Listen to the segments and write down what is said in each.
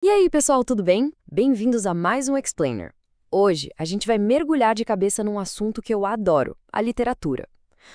E aí, pessoal, tudo bem? Bem-vindos a mais um Explainer. Hoje, a gente vai mergulhar de cabeça num assunto que eu adoro, a literatura.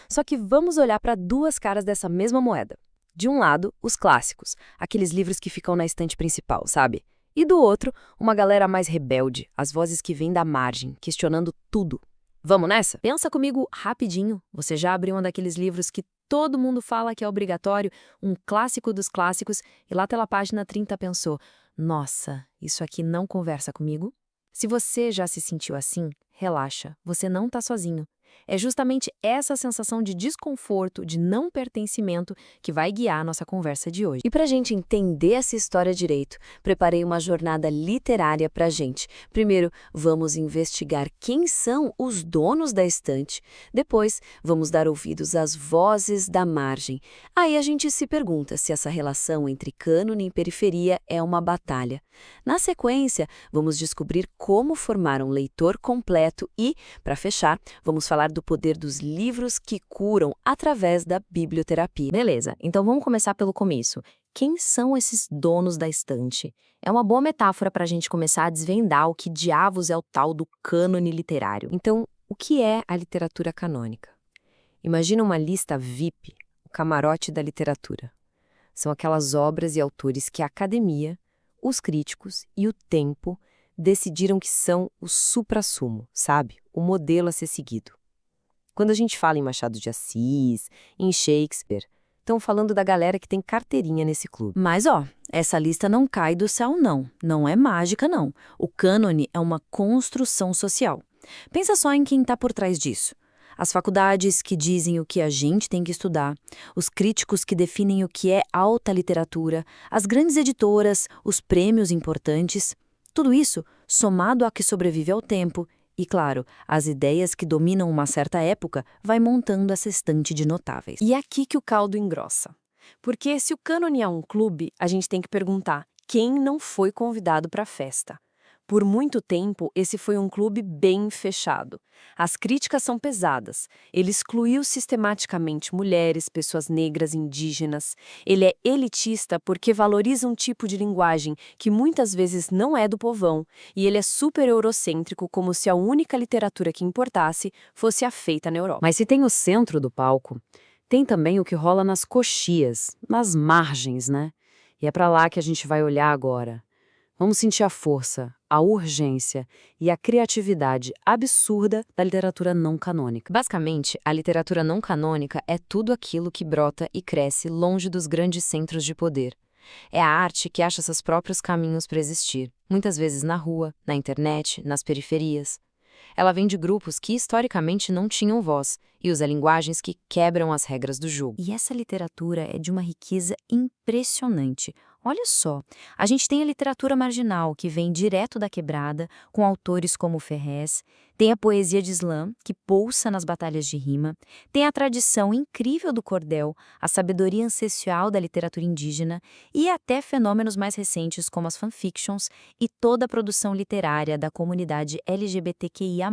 Só que vamos olhar para duas caras dessa mesma moeda. De um lado, os clássicos, aqueles livros que ficam na estante principal, sabe? E do outro, uma galera mais rebelde, as vozes que vêm da margem, questionando tudo. Vamos nessa? Pensa comigo rapidinho. Você já abriu um daqueles livros que todo mundo fala que é obrigatório, um clássico dos clássicos, e lá pela página 30 pensou: nossa, isso aqui não conversa comigo? Se você já se sentiu assim, relaxa, você não está sozinho. É justamente essa sensação de desconforto, de não pertencimento, que vai guiar a nossa conversa de hoje. E para a gente entender essa história direito, preparei uma jornada literária para a gente. Primeiro, vamos investigar quem são os donos da estante. Depois, vamos dar ouvidos às vozes da margem. Aí a gente se pergunta se essa relação entre cânone e periferia é uma batalha. Na sequência, vamos descobrir como formar um leitor completo e, para fechar, vamos falar do poder dos livros que curam através da biblioterapia. Beleza, então vamos começar pelo começo. Quem são esses donos da estante? É uma boa metáfora para a gente começar a desvendar o que diabos é o tal do cânone literário. Então, o que é a literatura canônica? Imagina uma lista VIP, o camarote da literatura. São aquelas obras e autores que a academia, os críticos e o tempo decidiram que são o suprassumo, sabe? O modelo a ser seguido. Quando a gente fala em Machado de Assis, em Shakespeare, estão falando da galera que tem carteirinha nesse clube. Mas, essa lista não cai do céu, não. Não é mágica, não. O cânone é uma construção social. Pensa só em quem está por trás disso. As faculdades que dizem o que a gente tem que estudar, os críticos que definem o que é alta literatura, as grandes editoras, os prêmios importantes. Tudo isso somado a que sobrevive ao tempo e, claro, as ideias que dominam uma certa época, vai montando essa estante de notáveis. E é aqui que o caldo engrossa. Porque se o cânone é um clube, a gente tem que perguntar quem não foi convidado para a festa. Por muito tempo, esse foi um clube bem fechado. As críticas são pesadas. Ele excluiu sistematicamente mulheres, pessoas negras, indígenas. Ele é elitista porque valoriza um tipo de linguagem que muitas vezes não é do povão. E ele é super eurocêntrico, como se a única literatura que importasse fosse a feita na Europa. Mas se tem o centro do palco, tem também o que rola nas coxias, nas margens, né? E é para lá que a gente vai olhar agora. Vamos sentir a força, a urgência e a criatividade absurda da literatura não canônica. Basicamente, a literatura não canônica é tudo aquilo que brota e cresce longe dos grandes centros de poder. É a arte que acha seus próprios caminhos para existir, muitas vezes na rua, na internet, nas periferias. Ela vem de grupos que historicamente não tinham voz e usa linguagens que quebram as regras do jogo. E essa literatura é de uma riqueza impressionante. Olha só, a gente tem a literatura marginal, que vem direto da quebrada, com autores como Ferrez, tem a poesia de slam, que pulsa nas batalhas de rima, tem a tradição incrível do cordel, a sabedoria ancestral da literatura indígena e até fenômenos mais recentes como as fanfictions e toda a produção literária da comunidade LGBTQIA+.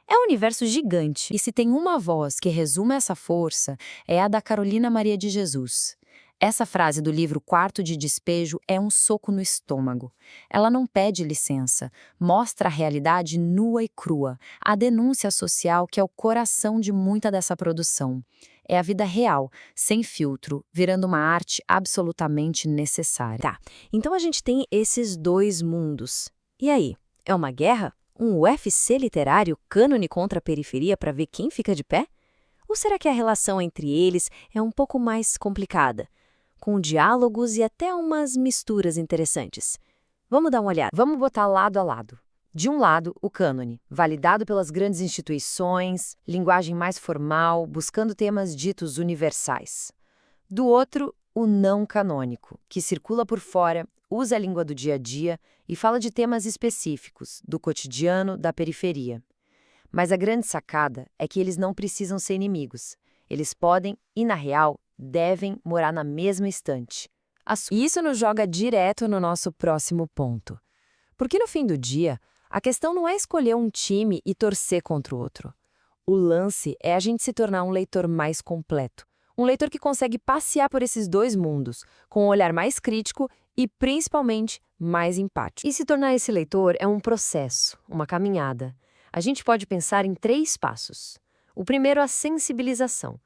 É um universo gigante, e se tem uma voz que resume essa força, é a da Carolina Maria de Jesus. Essa frase do livro Quarto de Despejo é um soco no estômago. Ela não pede licença, mostra a realidade nua e crua, a denúncia social que é o coração de muita dessa produção. É a vida real, sem filtro, virando uma arte absolutamente necessária. Tá, então a gente tem esses dois mundos. E aí, é uma guerra? Um UFC literário cânone contra a periferia para ver quem fica de pé? Ou será que a relação entre eles é um pouco mais complicada? Com diálogos e até umas misturas interessantes. Vamos dar uma olhada. Vamos botar lado a lado. De um lado, o cânone, validado pelas grandes instituições, linguagem mais formal, buscando temas ditos universais. Do outro, o não canônico, que circula por fora, usa a língua do dia a dia e fala de temas específicos, do cotidiano, da periferia. Mas a grande sacada é que eles não precisam ser inimigos. Eles podem, e na real, devem morar na mesma estante. E isso nos joga direto no nosso próximo ponto. Porque no fim do dia, a questão não é escolher um time e torcer contra o outro. O lance é a gente se tornar um leitor mais completo. Um leitor que consegue passear por esses dois mundos, com um olhar mais crítico e, principalmente, mais empático. E se tornar esse leitor é um processo, uma caminhada. A gente pode pensar em 3 passos. O primeiro, a sensibilização,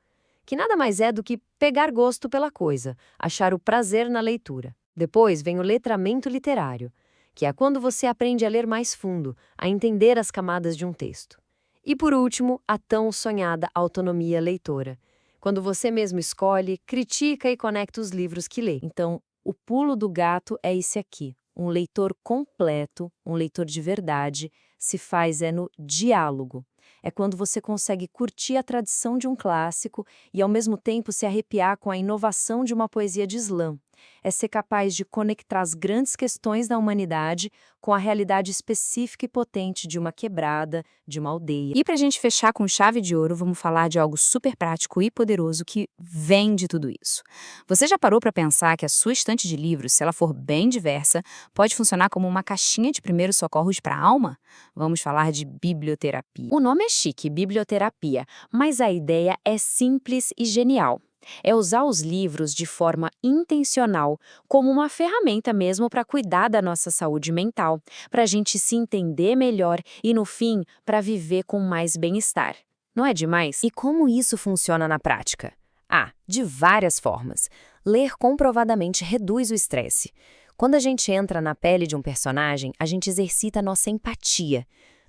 que nada mais é do que pegar gosto pela coisa, achar o prazer na leitura. Depois vem o letramento literário, que é quando você aprende a ler mais fundo, a entender as camadas de um texto. E por último, a tão sonhada autonomia leitora, quando você mesmo escolhe, critica e conecta os livros que lê. Então, o pulo do gato é esse aqui. Um leitor completo, um leitor de verdade, se faz no diálogo. É quando você consegue curtir a tradição de um clássico e, ao mesmo tempo, se arrepiar com a inovação de uma poesia de slam. É ser capaz de conectar as grandes questões da humanidade com a realidade específica e potente de uma quebrada, de uma aldeia. E para a gente fechar com chave de ouro, vamos falar de algo super prático e poderoso que vem de tudo isso. Você já parou para pensar que a sua estante de livros, se ela for bem diversa, pode funcionar como uma caixinha de primeiros socorros para a alma? Vamos falar de biblioterapia. O nome é chique, biblioterapia, mas a ideia é simples e genial. É usar os livros de forma intencional, como uma ferramenta mesmo para cuidar da nossa saúde mental, para a gente se entender melhor e, no fim, para viver com mais bem-estar. Não é demais? E como isso funciona na prática? De várias formas. Ler comprovadamente reduz o estresse. Quando a gente entra na pele de um personagem, a gente exercita a nossa empatia.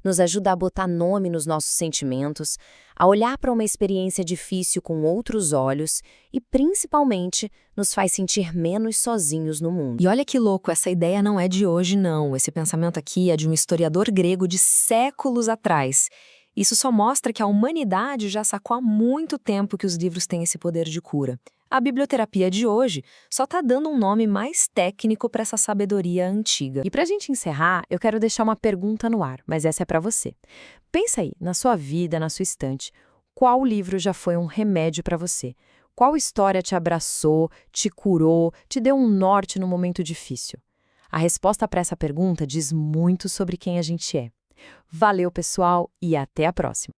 Nos ajuda a botar nome nos nossos sentimentos, a olhar para uma experiência difícil com outros olhos e, principalmente, nos faz sentir menos sozinhos no mundo. E olha que louco, essa ideia não é de hoje, não. Esse pensamento aqui é de um historiador grego de séculos atrás. Isso só mostra que a humanidade já sacou há muito tempo que os livros têm esse poder de cura. A biblioterapia de hoje só está dando um nome mais técnico para essa sabedoria antiga. E para a gente encerrar, eu quero deixar uma pergunta no ar, mas essa é para você. Pensa aí, na sua vida, na sua estante, qual livro já foi um remédio para você? Qual história te abraçou, te curou, te deu um norte no momento difícil? A resposta para essa pergunta diz muito sobre quem a gente é. Valeu, pessoal, e até a próxima!